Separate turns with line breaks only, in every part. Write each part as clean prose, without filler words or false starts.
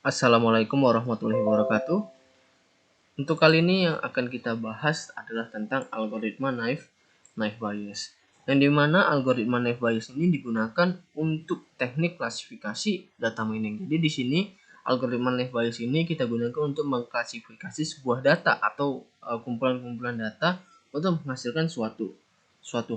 Assalamualaikum warahmatullahi wabarakatuh. Untuk kali ini yang akan kita bahas adalah tentang algoritma naive Bayes. Yang dimana algoritma naive Bayes ini digunakan untuk teknik klasifikasi data mining. Jadi di sini algoritma naive Bayes ini kita gunakan untuk mengklasifikasi sebuah data atau kumpulan-kumpulan data untuk menghasilkan suatu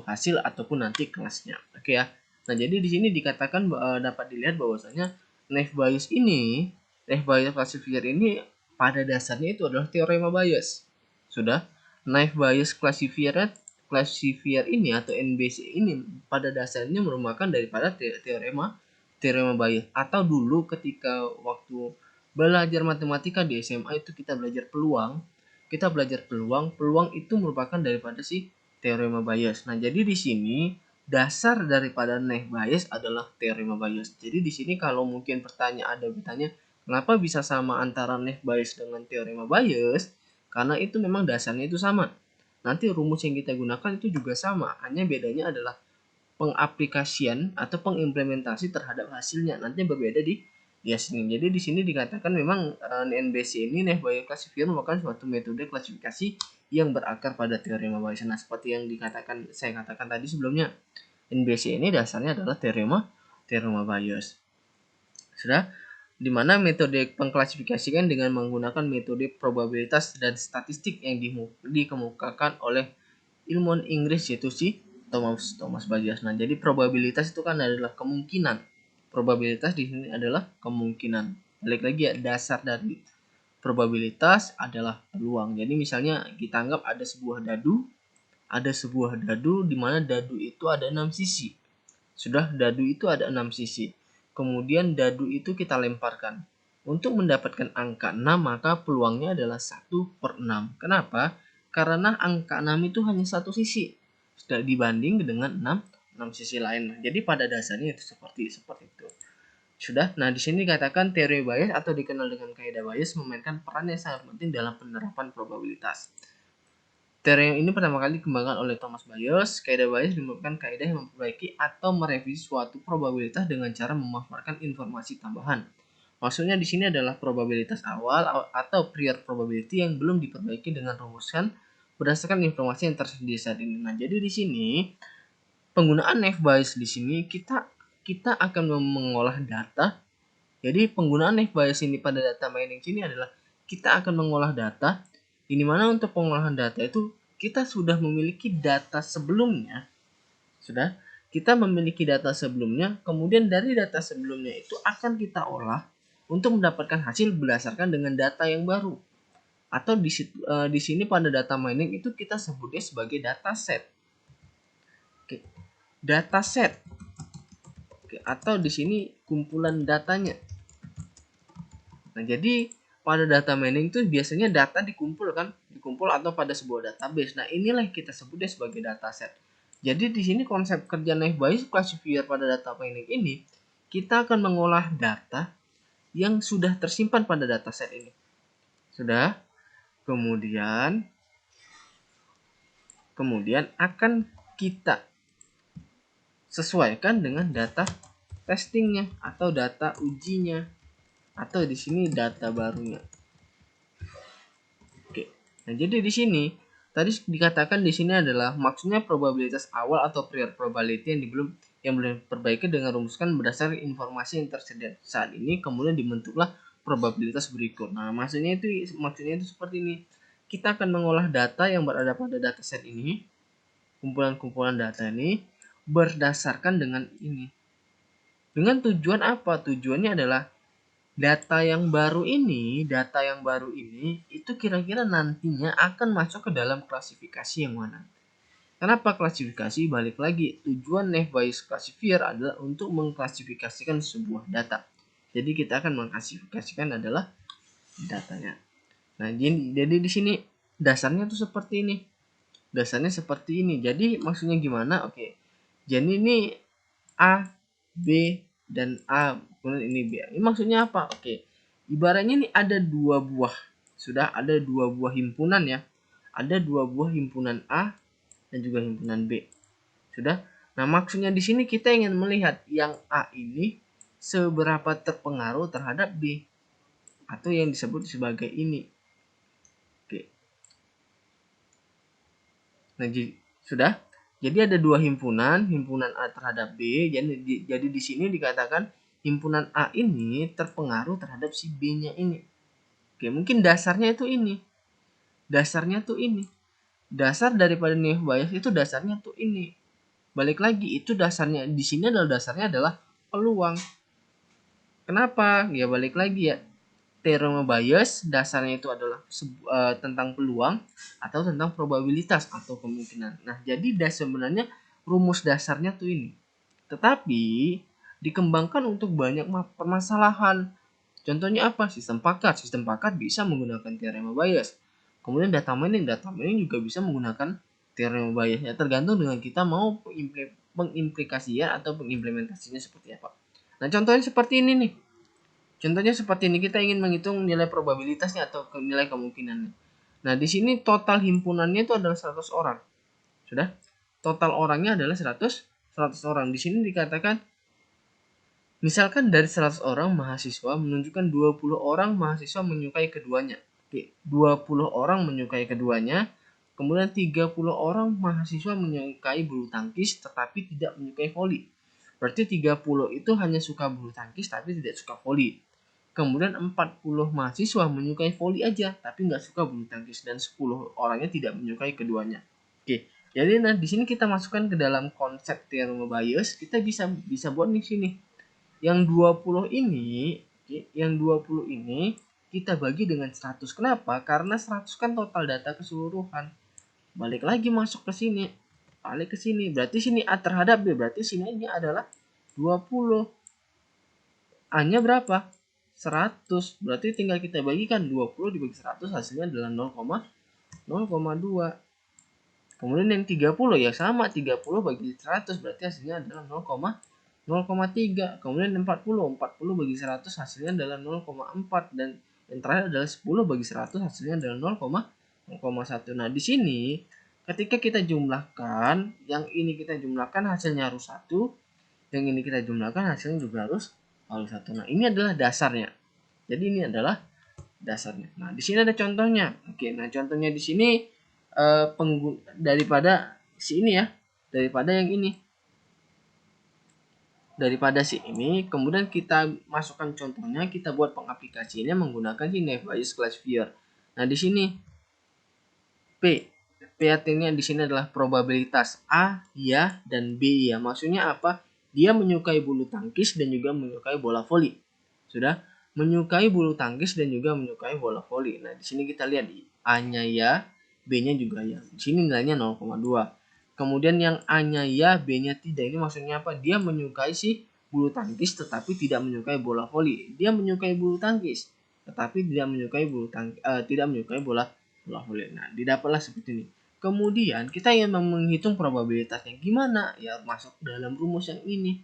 hasil ataupun nanti kelasnya. Oke ya. Nah, jadi di sini dikatakan dapat dilihat bahwasanya naive Bayes ini Bayes classifier ini pada dasarnya itu adalah teorema Bayes. Sudah, naive Bayes classifier ini atau NBC ini pada dasarnya merupakan daripada teorema Bayes. Atau dulu ketika waktu belajar matematika di SMA itu kita belajar peluang. Peluang itu merupakan daripada si teorema Bayes. Nah, jadi di sini dasar daripada naive Bayes adalah teorema Bayes. Jadi di sini kalau mungkin bertanya, kenapa bisa sama antara naive Bayes dengan teorema Bayes? Karena itu memang dasarnya itu sama. Nanti rumus yang kita gunakan itu juga sama, hanya bedanya adalah pengaplikasian atau pengimplementasi terhadap hasilnya nanti berbeda di sini. Jadi di sini dikatakan memang NBC ini naive Bayes classifier merupakan suatu metode klasifikasi yang berakar pada teorema Bayes. Nah, seperti yang saya katakan tadi sebelumnya, NBC ini dasarnya adalah teorema Bayes. Sudah, di mana metode pengklasifikasikan dengan menggunakan metode probabilitas dan statistik yang dikemukakan oleh ilmuwan Inggris yaitu si Thomas Bayes. Nah, jadi probabilitas itu kan adalah kemungkinan. Probabilitas di sini adalah kemungkinan. Balik lagi ya, dasar dari probabilitas adalah peluang. Jadi misalnya kita anggap ada sebuah dadu di mana dadu itu ada 6 sisi. Sudah, dadu itu ada 6 sisi. Kemudian dadu itu kita lemparkan. Untuk mendapatkan angka 6 maka peluangnya adalah 1/6. Kenapa? Karena angka 6 itu hanya satu sisi. Sudah dibanding dengan 6 sisi lain. Jadi pada dasarnya itu seperti itu. Sudah. Nah, di sini dikatakan teori Bayes atau dikenal dengan kaidah Bayes memainkan peran yang sangat penting dalam penerapan probabilitas. Teori ini pertama kali dikembangkan oleh Thomas Bayes. Kaidah Bayes merupakan kaidah yang memperbaiki atau merevisi suatu probabilitas dengan cara memanfaatkan informasi tambahan. Maksudnya di sini adalah probabilitas awal atau prior probability yang belum diperbaiki dengan rumusan berdasarkan informasi yang tersedia saat ini. Nah, jadi di sini penggunaan naive Bayes di sini kita akan mengolah data. Jadi penggunaan naive Bayes ini pada data mining sini adalah kita akan mengolah data. Ini mana untuk pengolahan data itu kita sudah memiliki data sebelumnya. Kemudian dari data sebelumnya itu akan kita olah untuk mendapatkan hasil berdasarkan dengan data yang baru. Atau di sini pada data mining itu kita sebutnya sebagai dataset. Oke. Dataset. Oke, atau di sini kumpulan datanya. Nah, jadi pada data mining itu biasanya data dikumpul atau pada sebuah database. Nah, inilah yang kita sebutnya sebagai dataset. Jadi di sini konsep kerja naive Bayes classifier pada data mining ini, kita akan mengolah data yang sudah tersimpan pada dataset ini. Sudah. Kemudian akan kita sesuaikan dengan data testingnya atau data ujinya. Atau di sini data barunya. Oke. Nah, jadi di sini tadi dikatakan di sini adalah maksudnya probabilitas awal atau prior probability yang belum diperbaiki dengan rumuskan berdasarkan informasi yang tersedia saat ini, kemudian dibentuklah probabilitas berikut. Nah, maksudnya itu seperti ini. Kita akan mengolah data yang berada pada dataset ini, kumpulan-kumpulan data ini berdasarkan dengan ini. Dengan tujuan apa? Tujuannya adalah data yang baru ini itu kira-kira nantinya akan masuk ke dalam klasifikasi yang mana. Kenapa klasifikasi? Balik lagi, tujuan naive Bayes classifier adalah untuk mengklasifikasikan sebuah data. Jadi kita akan mengklasifikasikan adalah datanya. Nah, jadi di sini dasarnya tuh seperti ini. Jadi maksudnya gimana? Oke. Jadi ini A, B, dan A, kemudian ini B. Ini maksudnya apa? Oke. Ibaratnya ini ada dua buah. Sudah ada dua buah himpunan ya. Ada dua buah himpunan A dan juga himpunan B. Sudah? Nah, maksudnya di sini kita ingin melihat yang A ini seberapa terpengaruh terhadap B. atau yang disebut sebagai ini. Oke. Nah, sudah. Jadi ada dua himpunan A terhadap B. Jadi di sini dikatakan himpunan A ini terpengaruh terhadap si B-nya ini. Oke, mungkin dasarnya itu ini. Dasarnya tuh ini. Dasar daripada naive Bayes itu dasarnya tuh ini. Balik lagi, itu dasarnya di sini dasarnya adalah peluang. Kenapa? Ya balik lagi ya. Teorema Bayes dasarnya itu adalah tentang peluang atau tentang probabilitas atau kemungkinan. Nah, jadi sebenarnya rumus dasarnya tuh ini. Tetapi dikembangkan untuk banyak permasalahan. Contohnya apa? Sistem paket. Sistem paket bisa menggunakan teorema Bayes. Kemudian data mining juga bisa menggunakan teorema Bayes. Ya, tergantung dengan kita mau pengimaplikasian atau pengimplementasinya seperti apa. Nah, contohnya seperti ini nih. Contohnya seperti ini, kita ingin menghitung nilai probabilitasnya atau nilai kemungkinannya. Nah, di sini total himpunannya itu adalah 100 orang. Sudah? Total orangnya adalah 100 orang. Di sini dikatakan misalkan dari 100 orang mahasiswa menunjukkan 20 orang mahasiswa menyukai keduanya. Oke, 20 orang menyukai keduanya. Kemudian 30 orang mahasiswa menyukai bulu tangkis tetapi tidak menyukai voli. Berarti 30 itu hanya suka bulu tangkis tapi tidak suka voli. Kemudian 40 mahasiswa menyukai voli aja tapi nggak suka bulu tangkis, dan 10 orangnya tidak menyukai keduanya. Oke, jadi di sini kita masukkan ke dalam konsep teorema Bayes. Kita bisa buat di sini. Yang 20 ini kita bagi dengan 100. Kenapa? Karena 100 kan total data keseluruhan. Balik lagi masuk ke sini. Balik ke sini. Berarti sini A terhadap B. Berarti sini ini adalah 20. A-nya berapa? 100. Berarti tinggal kita bagikan 20 dibagi 100, hasilnya adalah 0,2. Kemudian yang 30 ya sama, 30 bagi 100 berarti hasilnya adalah 0,3. Kemudian 40 bagi 100 hasilnya adalah 0,4, dan yang terakhir adalah 10 bagi 100 hasilnya adalah 0,1. Nah, di sini ketika kita jumlahkan, yang ini kita jumlahkan hasilnya harus 1, yang ini kita jumlahkan hasilnya juga harus 1. Nah, ini adalah dasarnya. Jadi ini adalah dasarnya. Nah, di sini ada contohnya. Oke, nah contohnya di sini daripada si ini ya, daripada yang ini. Daripada si ini, kemudian kita masukkan contohnya, kita buat pengaplikasinya menggunakan si naive Bayes classifier. Nah, di sini P artinya di sini adalah probabilitas A ya dan B ya. Maksudnya apa? Dia menyukai bulu tangkis dan juga menyukai bola voli. Sudah? Menyukai bulu tangkis dan juga menyukai bola voli. Nah, di sini kita lihat A-nya ya, B-nya juga ya. Di sini nilainya 0,2. Kemudian yang A-nya ya, B-nya tidak. Ini maksudnya apa? Dia menyukai si bulu tangkis tetapi tidak menyukai bola voli. Dia menyukai bulu tangkis tetapi tidak menyukai bola voli. Nah, didapatlah seperti ini. Kemudian kita ingin menghitung probabilitasnya. Gimana? Ya masuk ke dalam rumus yang ini.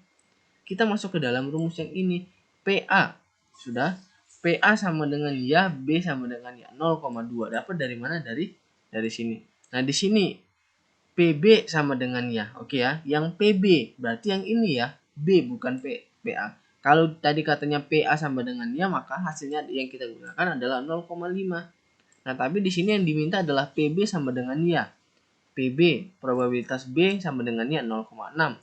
Kita masuk ke dalam rumus yang ini. PA. Sudah. PA sama dengan ya, B sama dengan ya. 0,2. Dapat dari mana? Dari sini. Nah, di sini PB sama dengan ya. Oke ya. Yang PB berarti yang ini ya. B bukan PA. Kalau tadi katanya PA sama dengan ya, maka hasilnya yang kita gunakan adalah 0,5. Nah, tapi di sini yang diminta adalah PB sama dengan ya. PB, probabilitas B sama dengan ya 0,6. Nah,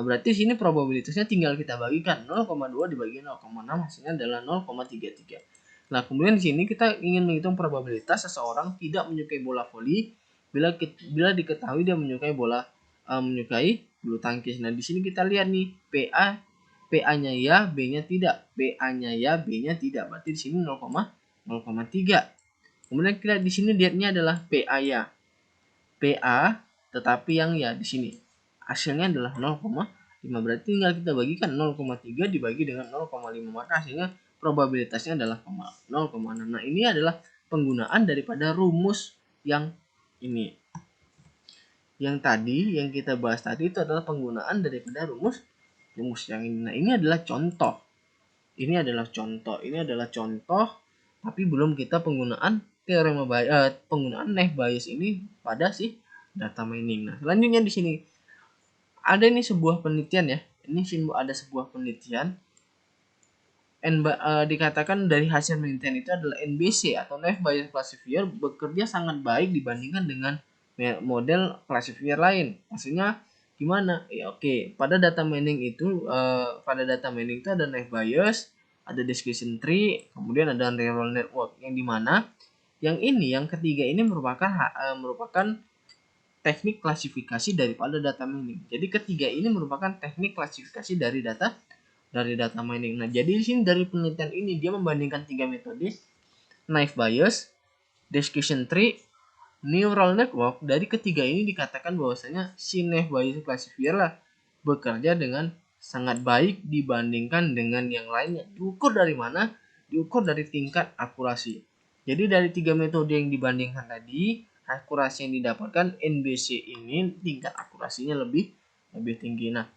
berarti di sini probabilitasnya tinggal kita bagikan. 0,2 dibagi 0,6 hasilnya adalah 0,33. Nah, kemudian di sini kita ingin menghitung probabilitas seseorang tidak menyukai bola voli bila diketahui dia menyukai menyukai bulu tangkis. Nah, di sini kita lihat nih, PA-nya ya, B-nya tidak. PA-nya ya, B-nya tidak. Berarti di sini 0,3. Kemudian kita di sini lihatnya adalah PA ya. PA tetapi yang ya di sini hasilnya adalah 0,5. Berarti tinggal kita bagikan 0,3 dibagi dengan 0,5, maka hasilnya probabilitasnya adalah 0,6. Nah, ini adalah penggunaan daripada rumus yang ini. Yang tadi yang kita bahas tadi itu adalah penggunaan daripada rumus yang ini. Nah, ini adalah contoh. Ini adalah contoh, tapi belum kita penggunaan penggunaan naive Bayes ini pada si data mining. Nah, selanjutnya di sini ada ini sebuah penelitian ya. Ini ada sebuah penelitian dikatakan dari hasil penelitian itu adalah NBC atau Knife Bayes Classifier bekerja sangat baik dibandingkan dengan model classifier lain. Maksudnya gimana? Ya oke, pada data mining itu ada Knife Bayes, ada Discussion Tree, kemudian ada Neural Network yang dimana yang ketiga ini merupakan teknik klasifikasi daripada data mining. Jadi ketiga ini merupakan teknik klasifikasi dari data mining. Nah, jadi di sini dari penelitian ini dia membandingkan 3 metode, Knife Bayes, Discussion Tree, Neural Network. Dari ketiga ini dikatakan bahwasanya si Knife Bayes Classifier lah bekerja dengan sangat baik dibandingkan dengan yang lainnya. Diukur dari mana? Diukur dari tingkat akurasi. Jadi dari 3 metode yang dibandingkan tadi, akurasi yang didapatkan NBC ini tingkat akurasinya lebih tinggi. Nah,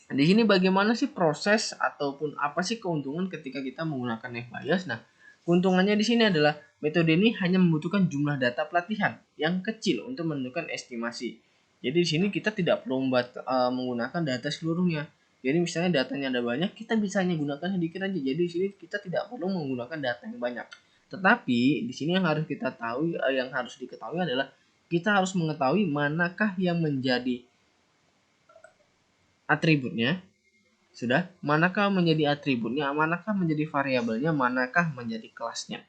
di sini bagaimana sih proses ataupun apa sih keuntungan ketika kita menggunakan Knife Bayes? Nah, keuntungannya di sini adalah metode ini hanya membutuhkan jumlah data pelatihan yang kecil untuk menentukan estimasi. Jadi di sini kita tidak perlu menggunakan data seluruhnya. Jadi misalnya datanya ada banyak, kita bisa hanya gunakan sedikit aja. Jadi di sini kita tidak perlu menggunakan data yang banyak. Tetapi di sini yang harus diketahui adalah kita harus mengetahui manakah yang menjadi atributnya. Sudah, manakah menjadi atributnya, manakah menjadi variabelnya, manakah menjadi kelasnya.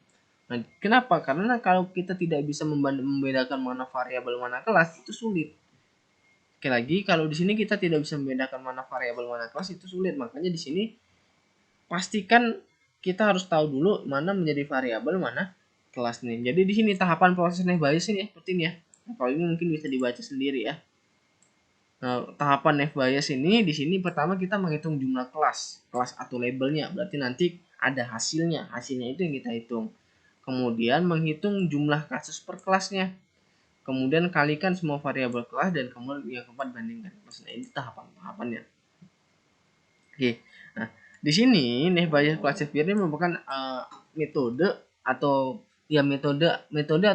Nah, kenapa? Karena kalau kita tidak bisa membedakan mana variabel mana kelas, itu sulit. Sekali lagi, kalau di sini kita tidak bisa membedakan mana variabel mana kelas, itu sulit. Makanya di sini pastikan kita harus tahu dulu mana menjadi variabel, mana kelasnya. Jadi di sini tahapan prosesnya Bayes ini seperti ini ya. Nah, kalau ini mungkin bisa dibaca sendiri ya. Nah, tahapan Knife Bayes ini di sini pertama kita menghitung jumlah kelas atau labelnya. Berarti nanti ada hasilnya itu yang kita hitung. Kemudian menghitung jumlah kasus per kelasnya. Kemudian kalikan semua variabel kelas dan kemudian yang keempat bandingkan kelas. Nah, ini tahapannya. Oke. Nah, di sini Knife Bayes Classifier ini merupakan metode atau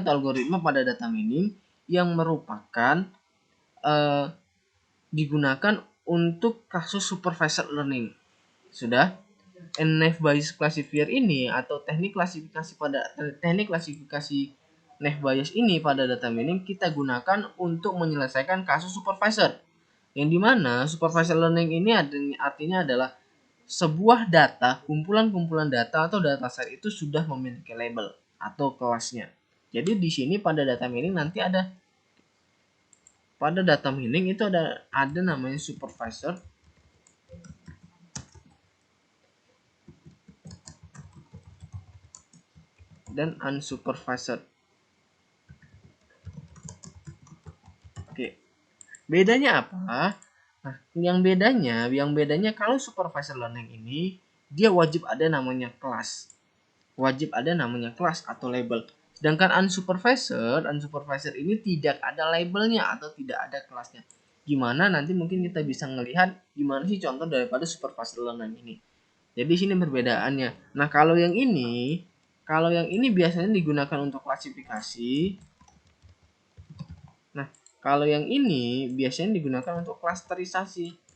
algoritma pada data mining yang merupakan digunakan untuk kasus supervised learning. Sudah, Knife Bayes Classifier ini atau teknik klasifikasi Knife Bayes ini pada data mining kita gunakan untuk menyelesaikan kasus supervisor. Yang dimana supervised learning ini artinya adalah sebuah data, kumpulan data atau dataset itu sudah memiliki label atau kelasnya. Jadi di sini pada data mining nanti pada data mining itu ada namanya supervisor dan unsupervised. Oke. Bedanya apa? Nah, yang bedanya kalau supervised learning ini dia wajib ada namanya kelas. Wajib ada namanya kelas atau label. Sedangkan unsupervised ini tidak ada labelnya atau tidak ada kelasnya. Gimana nanti mungkin kita bisa melihat gimana sih contoh daripada supervised learning ini. Jadi sini perbedaannya. Nah, kalau yang ini biasanya digunakan untuk klasifikasi. Nah, kalau yang ini biasanya digunakan untuk klasterisasi.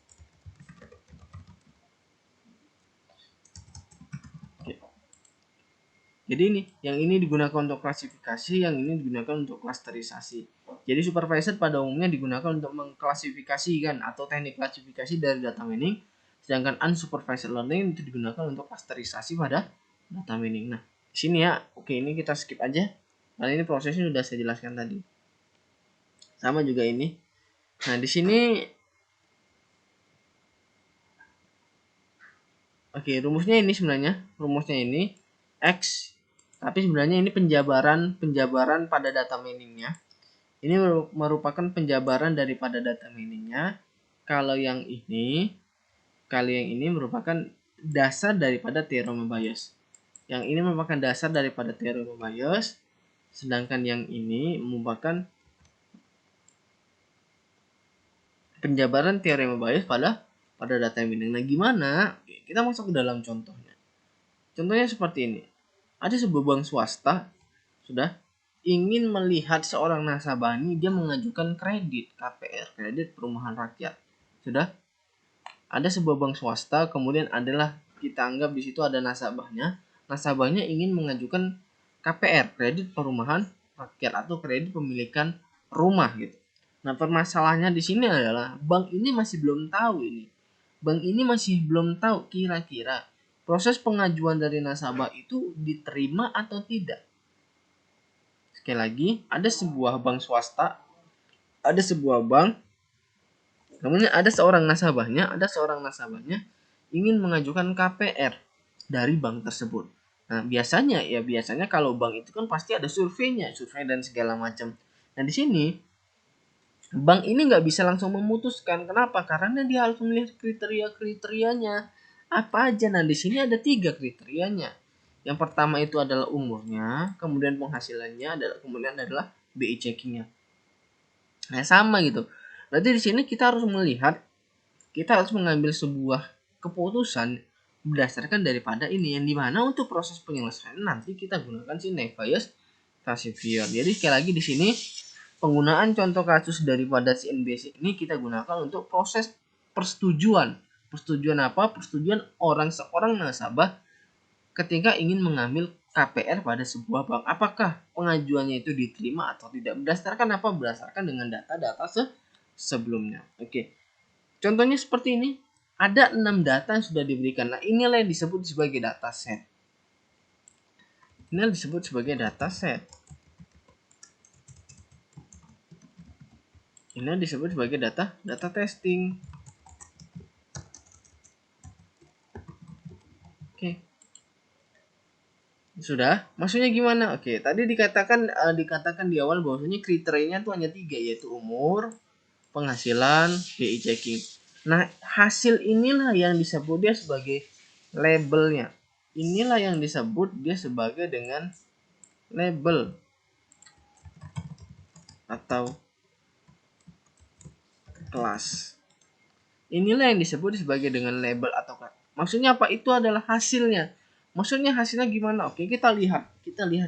Jadi yang ini digunakan untuk klasifikasi, yang ini digunakan untuk klasterisasi. Jadi supervisor pada umumnya digunakan untuk mengklasifikasikan atau teknik klasifikasi dari data mining, sedangkan unsupervised learning itu digunakan untuk klasterisasi pada data mining. Nah, di sini ya, oke ini kita skip aja. Karena ini prosesnya sudah saya jelaskan tadi. Sama juga ini. Nah, di sini oke, rumusnya ini sebenarnya, X, tapi sebenarnya ini penjabaran pada data miningnya. Ini merupakan penjabaran daripada data miningnya. Kalau yang ini merupakan dasar daripada teorema Bayes. Yang ini merupakan dasar daripada teorema Bayes, sedangkan yang ini merupakan penjabaran teorema Bayes pada data mining. Nah, gimana? Kita masuk ke dalam contohnya. Contohnya seperti ini. Ada sebuah bank swasta sudah ingin melihat seorang nasabah ini dia mengajukan kredit KPR, kredit perumahan rakyat. Sudah ada sebuah bank swasta, kemudian adalah kita anggap di situ ada nasabahnya. Nasabahnya ingin mengajukan KPR, kredit perumahan rakyat atau kredit pemilikan rumah gitu. Nah, permasalahannya di sini adalah bank ini masih belum tahu ini. Bank ini masih belum tahu kira-kira proses pengajuan dari nasabah itu diterima atau tidak. Sekali lagi, ada sebuah bank swasta, ada sebuah bank, kemudian ada seorang nasabahnya ingin mengajukan KPR dari bank tersebut. Nah, biasanya kalau bank itu kan pasti ada survei dan segala macam. Nah, di sini bank ini nggak bisa langsung memutuskan. Kenapa? Karena dia harus melihat kriteria-kriterianya. Apa aja? Nah, di sini ada 3 kriterianya. Yang pertama itu adalah umurnya, kemudian penghasilannya, kemudian adalah BI checkingnya. Nah, sama gitu. Berarti di sini kita harus mengambil sebuah keputusan berdasarkan daripada ini, yang dimana untuk proses penyelesaian nanti kita gunakan si knife bias classifier. Jadi sekali lagi di sini penggunaan contoh kasus daripada si NBS ini kita gunakan untuk proses persetujuan. Persetujuan apa? Persetujuan seorang nasabah ketika ingin mengambil KPR pada sebuah bank. Apakah pengajuannya itu diterima atau tidak? Berdasarkan apa? Berdasarkan dengan data-data sebelumnya. Oke. Contohnya seperti ini. Ada 6 data yang sudah diberikan. Nah, inilah yang disebut sebagai dataset. Ini disebut sebagai dataset. Ini disebut sebagai data testing. Oke. Sudah? Maksudnya gimana? Oke, tadi dikatakan di awal bahwasanya kriterianya itu hanya 3, yaitu umur, penghasilan, BI checking. Nah, hasil inilah yang disebut dia sebagai labelnya. Inilah yang disebut dia sebagai dengan label atau kelas. Inilah yang disebut sebagai dengan label atau kelas. Maksudnya apa? Itu adalah hasilnya. Maksudnya hasilnya gimana? Oke, kita lihat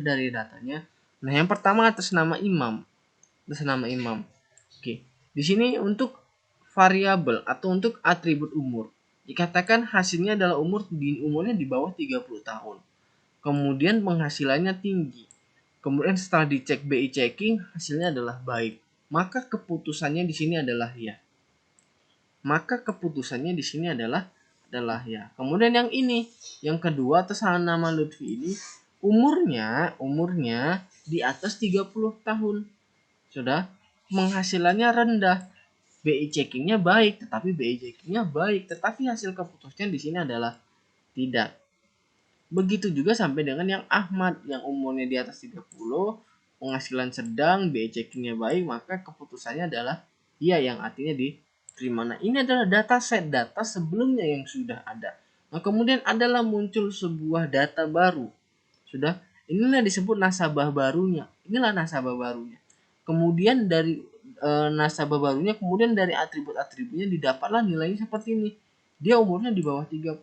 dari datanya. Nah, yang pertama atas nama Imam. Oke. Di sini untuk variabel atau untuk atribut umur. Dikatakan hasilnya adalah umurnya di bawah 30 tahun. Kemudian penghasilannya tinggi. Kemudian setelah dicek BI checking hasilnya adalah baik. Maka keputusannya di sini adalah ya. Kemudian yang ini, yang kedua atas nama Lutfi ini umurnya di atas 30 tahun. Sudah, penghasilannya rendah. BI checkingnya baik, tetapi hasil keputusannya di sini adalah tidak. Begitu juga sampai dengan yang Ahmad yang umurnya di atas 30, penghasilan sedang, BI checkingnya baik, maka keputusannya adalah iya, yang artinya diterima. Nah, ini adalah data sebelumnya yang sudah ada. Nah, kemudian adalah muncul sebuah data baru. Sudah, inilah disebut nasabah barunya. Kemudian dari nasabah barunya, kemudian dari atribut-atributnya didapatlah nilainya seperti ini. Dia umurnya di bawah 30,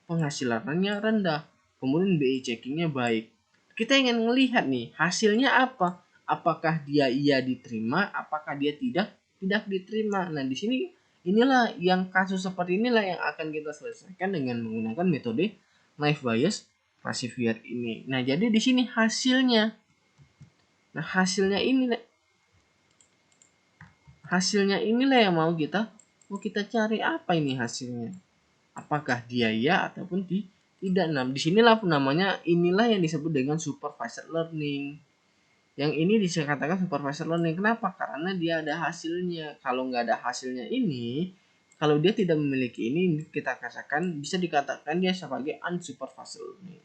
penghasilannya rendah, kemudian BI checkingnya baik. Kita ingin melihat nih hasilnya apa? Apakah dia iya diterima, apakah dia tidak diterima. Nah, di sini inilah yang kasus seperti inilah yang akan kita selesaikan dengan menggunakan metode knife bias classifier ini. Nah, jadi di sini hasilnya. Nah, hasilnya inilah yang mau kita cari. Apa ini hasilnya? Apakah dia ya ataupun tidak. Nah, disinilah namanya, inilah yang disebut dengan supervised learning. Yang ini dikatakan supervised learning. Kenapa? Karena dia ada hasilnya. Kalau nggak ada hasilnya ini, kalau dia tidak memiliki ini, kita katakan bisa dikatakan dia sebagai unsupervised learning.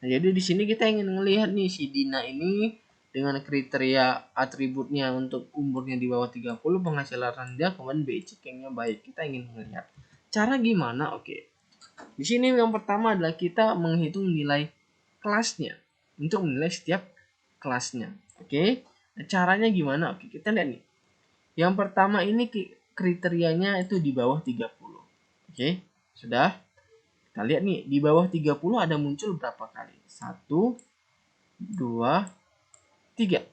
Nah, jadi di sini kita ingin melihat nih si Dina ini dengan kriteria atributnya untuk umurnya di bawah 30, penghasilan rendah, kemudian BI checkingnya baik. Kita ingin melihat cara gimana. Oke. Di sini yang pertama adalah kita menghitung nilai kelasnya untuk menilai setiap kelasnya. Oke. Nah, caranya gimana? Oke, kita lihat nih. Yang pertama ini kriterianya itu di bawah 30. Oke. Sudah. Kita lihat nih, di bawah 30 ada muncul berapa kali? 1, 2, 3.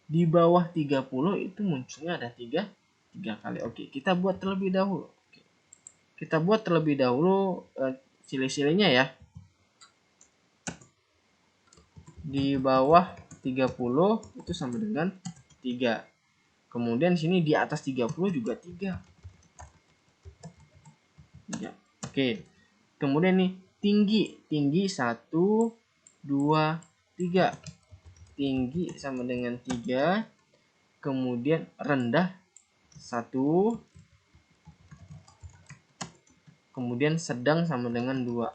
Di bawah 30 itu munculnya ada 3 kali. Oke, kita buat terlebih dahulu. sile-silenya ya. Di bawah 30 itu sama dengan 3. Kemudian sini di atas 30 juga 3. Oke. Kemudian nih tinggi 1 2 3. Tinggi sama dengan 3. Kemudian rendah 1. Kemudian sedang sama dengan 2.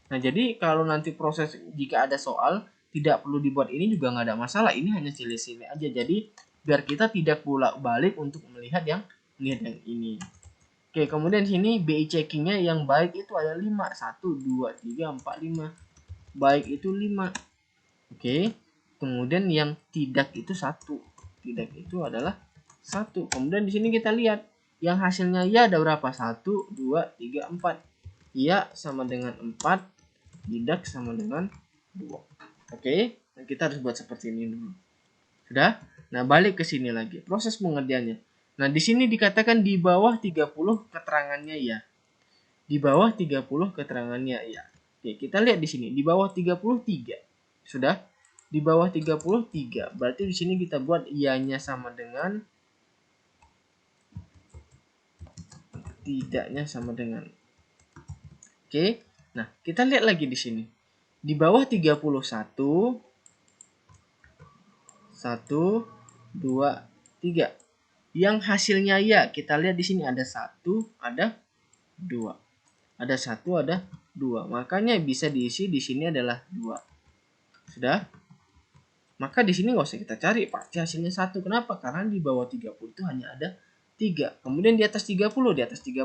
Nah, jadi kalau nanti proses jika ada soal tidak perlu dibuat ini juga nggak ada masalah. Ini hanya sile-sile aja. Jadi biar kita tidak bolak-balik untuk melihat yang ini. Oke, kemudian sini BI checkingnya yang baik itu ada 5. 1, 2, 3, 4, 5. Baik itu 5. Oke. Kemudian yang tidak itu 1. Tidak itu adalah 1. Kemudian di sini kita lihat yang hasilnya ya ada berapa? 1, 2, 3, 4. Ya sama dengan 4. Tidak sama dengan 2. Oke. Nah, kita harus buat seperti ini dulu. Sudah? Nah, balik ke sini lagi. Proses pengerjaannya. Nah, di sini dikatakan di bawah 30 keterangannya ya. Di bawah 30 keterangannya ya. Oke, kita lihat di sini. Di bawah 33. Sudah? Di bawah 33. Berarti di sini kita buat ianya sama dengan tidaknya sama dengan. Oke. Nah, kita lihat lagi di sini. Di bawah 31 1 2 3. Yang hasilnya ya, kita lihat di sini ada 1, ada 2. Ada 1, ada 2. Makanya bisa diisi di sini adalah 2. Sudah? Maka di sini nggak usah kita cari, pasti hasilnya 1. Kenapa? Karena di bawah 30 itu hanya ada 3. Kemudian di atas 30, 1, 2,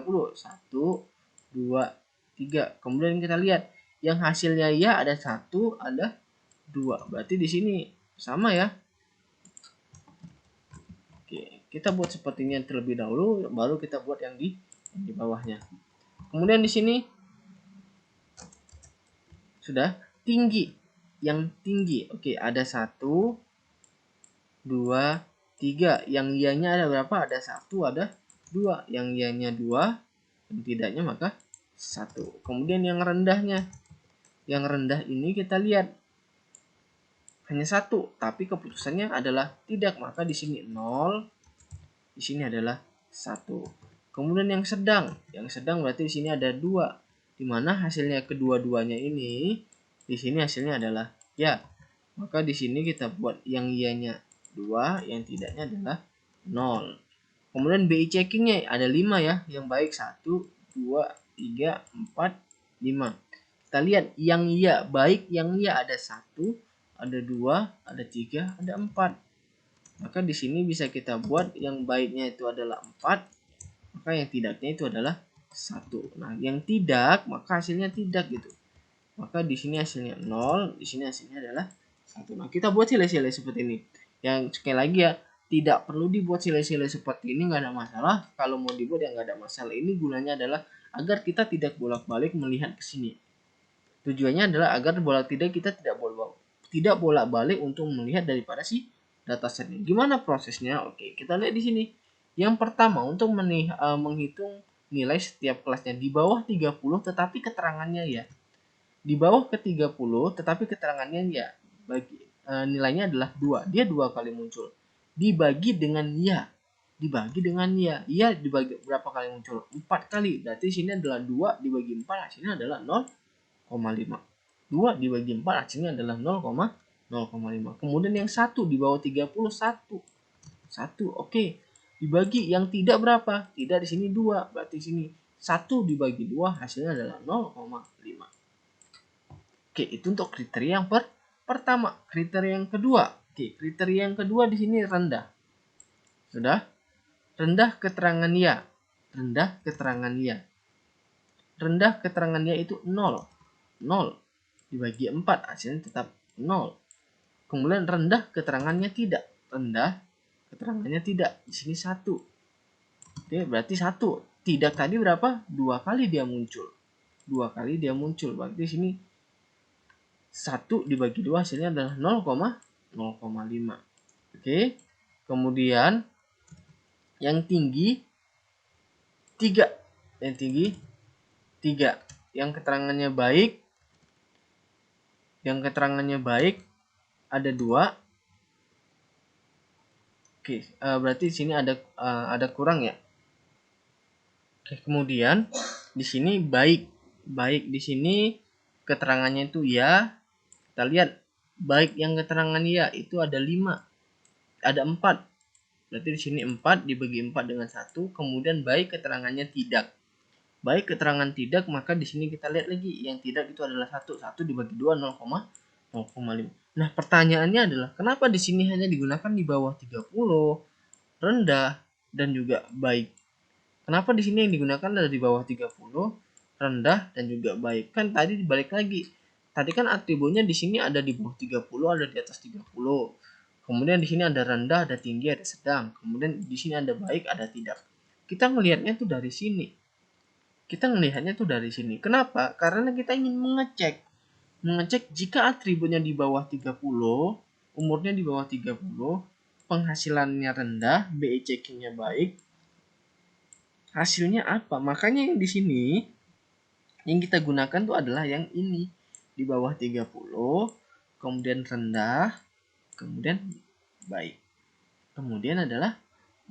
3. Kemudian kita lihat yang hasilnya ya ada 1, ada 2. Berarti di sini sama ya. Oke, kita buat sepertinya terlebih dahulu, baru kita buat yang di bawahnya. Kemudian di sini sudah tinggi, yang tinggi. Oke, ada 1, 2, 3. Yang ianya ada berapa? Ada 1, ada 2. Yang ianya 2, yang tidaknya maka 1. Kemudian yang rendahnya. Yang rendah ini kita lihat hanya 1, tapi keputusannya adalah tidak, maka di sini 0, di sini adalah 1. Kemudian yang sedang berarti di sini ada 2, di mana hasilnya kedua-duanya ini di sini hasilnya adalah ya. Maka di sini kita buat yang ianya 2, yang tidaknya adalah 0. Kemudian BI checkingnya ada 5 ya, yang baik 1, 2, 3, 4, 5. Kita lihat yang iya baik, yang iya ada 1, ada 2, ada 3, ada 4. Maka di sini bisa kita buat yang baiknya itu adalah 4, maka yang tidaknya itu adalah 1. Nah, yang tidak maka hasilnya tidak gitu. Maka di sini hasilnya 0, di sini hasilnya adalah 1. Nah, kita buat sile-sile seperti ini. Yang sekali lagi ya, tidak perlu dibuat sile-sile seperti ini, nggak ada masalah. Kalau mau dibuat ya nggak ada masalah. Ini gunanya adalah agar kita tidak bolak-balik melihat ke sini. Tujuannya adalah agar tidak kita tidak bolak-balik untuk melihat daripada si datasetnya. Gimana prosesnya? Oke, kita lihat di sini. Yang pertama untuk menghitung nilai setiap kelasnya di bawah 30 tetapi keterangannya ya. Di bawah ke 30 tetapi keterangannya ya. Nilainya adalah 2. Dia 2 kali muncul. Dibagi dengan ya. Dibagi dengan ya. Ya dibagi berapa kali muncul? 4 kali. Berarti sini adalah 2 dibagi 4 hasilnya adalah 0,5. 2 dibagi 4 hasilnya adalah 0,5. Kemudian yang 1 di bawah 30 1. Oke. Dibagi yang tidak berapa? Tidak di sini 2. Berarti sini 1 dibagi 2 hasilnya adalah 0,5. Oke, itu untuk kriteria yang pertama. Kriteria yang kedua. Oke, kriteria yang kedua di sini rendah. Sudah? Rendah keterangan ya. Rendah keterangan ya. Rendah keterangannya itu 0. 0 dibagi 4 hasilnya tetap 0. Kemudian rendah keterangannya tidak. Rendah keterangannya tidak. Di sini 1. Oke, berarti 1. Tidak tadi berapa? 2 kali dia muncul. 2 kali dia muncul. Berarti di sini 1 dibagi 2 hasilnya adalah 0,5. Oke. Kemudian yang tinggi 3. Yang tinggi 3. yang keterangannya baik ada 2. Oke, berarti di sini ada kurang ya. Oke, kemudian di sini baik di sini keterangannya itu ya. Kita lihat baik yang keterangan ya itu ada 4. Berarti di sini 4 dibagi 4 dengan 1. Kemudian baik keterangannya tidak. Baik keterangan tidak, maka di sini kita lihat lagi yang tidak itu adalah 1. 1 dibagi 2 0,5. Nah, pertanyaannya adalah kenapa di sini hanya digunakan di bawah 30, rendah, dan juga baik. Kenapa di sini yang digunakan adalah di bawah 30, rendah, dan juga baik? Kan tadi dibalik lagi. Tadi kan atributnya di sini ada di bawah 30, ada di atas 30. Kemudian di sini ada rendah, ada tinggi, ada sedang. Kemudian di sini ada baik, ada tidak. Kita melihatnya tuh dari sini. Kenapa? Karena kita ingin mengecek jika atributnya di bawah 30, umurnya di bawah 30, penghasilannya rendah, BI checkingnya baik, hasilnya apa? Makanya yang di sini yang kita gunakan tuh adalah yang ini, di bawah 30, kemudian rendah, kemudian baik. Kemudian adalah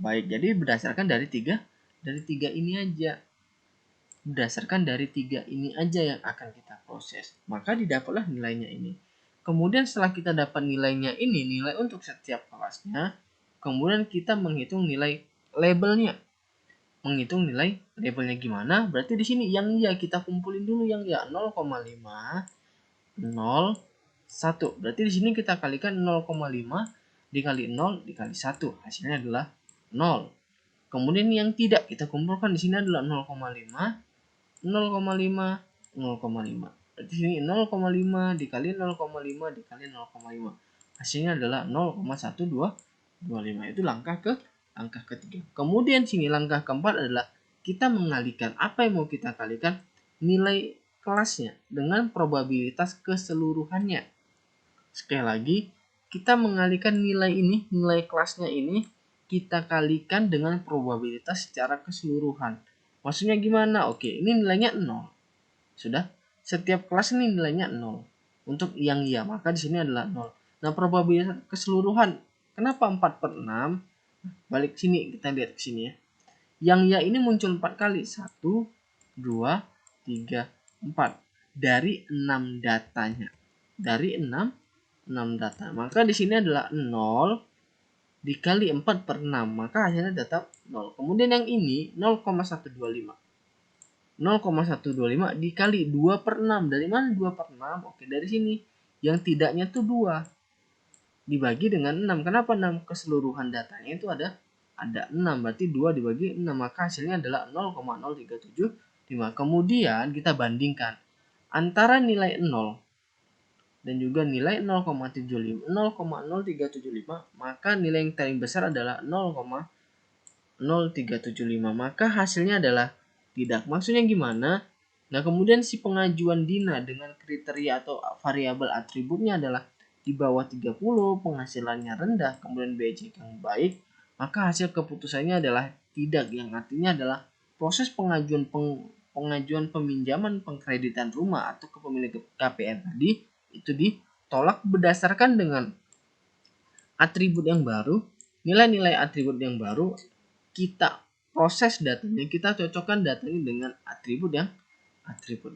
baik. Jadi berdasarkan dari tiga ini aja. Yang akan kita proses. Maka didapatlah nilainya ini. Kemudian setelah kita dapat nilainya ini, nilai untuk setiap kelasnya, kemudian kita menghitung nilai labelnya. Gimana? Berarti di sini yang ya kita kumpulin dulu yang ya 0,5 0 1. Berarti di sini kita kalikan 0,5 dikali 0 dikali 1, hasilnya adalah 0. Kemudian yang tidak kita kumpulkan di sini adalah 0,5 0,5 0,5. Berarti di sini 0,5 dikali 0,5 dikali 0,5. Hasilnya adalah 0,1225. Itu langkah ketiga. Kemudian sini langkah keempat adalah kita mengalihkan apa yang mau kita kalikan, nilai kelasnya dengan probabilitas keseluruhannya. Sekali lagi, kita mengalihkan nilai kelasnya ini kita kalikan dengan probabilitas secara keseluruhan. Maksudnya gimana? Oke, ini nilainya 0. Sudah, setiap kelas ini nilainya 0. Untuk yang iya, maka di sini adalah 0. Nah, probabilitas keseluruhan. Kenapa 4/6? Balik sini, kita lihat ke sini ya. Yang ya ini muncul 4 kali. 1, 2, 3, 4. Dari 6 datanya. Dari 6 data. Maka di sini adalah 0 dikali 4/6. Maka hasilnya tetap 0. Kemudian yang ini 0,125. 0,125 dikali 2/6. Dari mana 2/6? Oke, dari sini. Yang tidaknya tuh 2. Dibagi dengan 6. Kenapa 6? Keseluruhan datanya itu ada 6. Berarti 2 dibagi 6. Maka hasilnya adalah 0,0375. Kemudian kita bandingkan antara nilai 0 dan juga nilai 0,375. Maka nilai yang paling besar adalah 0,0375. Maka hasilnya adalah tidak. Maksudnya gimana? Nah, kemudian si pengajuan Dina dengan kriteria atau variabel atributnya adalah di bawah 30, penghasilannya rendah, kemudian BJ yang baik, maka hasil keputusannya adalah tidak, yang artinya adalah proses pengajuan peminjaman pengkreditan rumah atau kepemilikan KPR tadi itu ditolak berdasarkan dengan atribut yang baru, nilai-nilai atribut yang baru, kita proses datanya, kita cocokkan datanya dengan atribut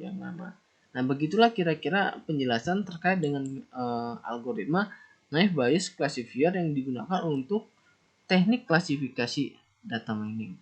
yang lama. Nah, begitulah kira-kira penjelasan terkait dengan algoritma naive Bayes classifier yang digunakan untuk teknik klasifikasi data mining.